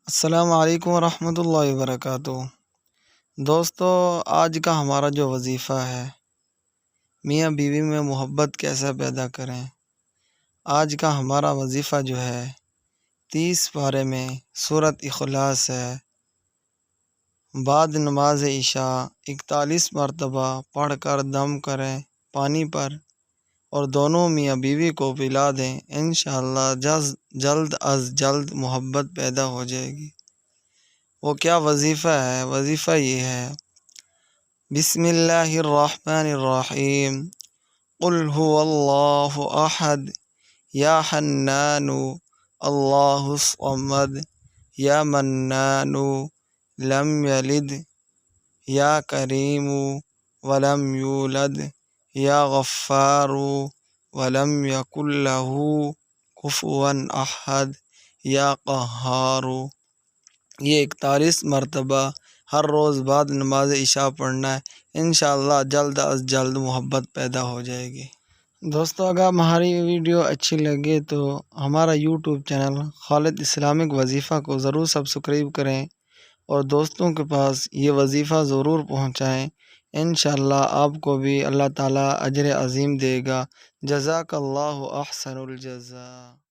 السلام علیکم ورحمۃ اللہ وبرکاتہ۔ دوستو، آج کا ہمارا جو وظیفہ ہے، میاں بیوی میں محبت کیسے پیدا کریں، آج کا ہمارا وظیفہ جو ہے 30 پارے میں سورۃ اخلاص ہے۔ بعد نماز عشاء 41 مرتبہ پڑھ کر دم کریں پانی پر اور دونوں میاں بیوی کو پلا دیں، انشاءاللہ جلد از جلد محبت پیدا ہو جائے گی۔ وہ کیا وظیفہ ہے؟ وظیفہ یہ ہے، بسم اللہ الرحمن الرحیم، قل هو اللہ احد یا حنان اللہ الصمد یا منان لم یلد یا کریم ولم یولد یا غفار ولم یکن لہ کفوا احد یا قہار۔ یہ 41 مرتبہ ہر روز بعد نماز عشاء پڑھنا ہے، انشاءاللہ جلد از جلد محبت پیدا ہو جائے گی۔ دوستو، اگر ہماری ویڈیو اچھی لگے تو ہمارا یوٹیوب چینل خالد اسلامک وظیفہ کو ضرور سبسکرائب کریں اور دوستوں کے پاس یہ وظیفہ ضرور پہنچائیں، انشاءاللہ آپ کو بھی اللہ تعالیٰ اجر عظیم دے گا۔ جزاک اللہ احسن الجزاء۔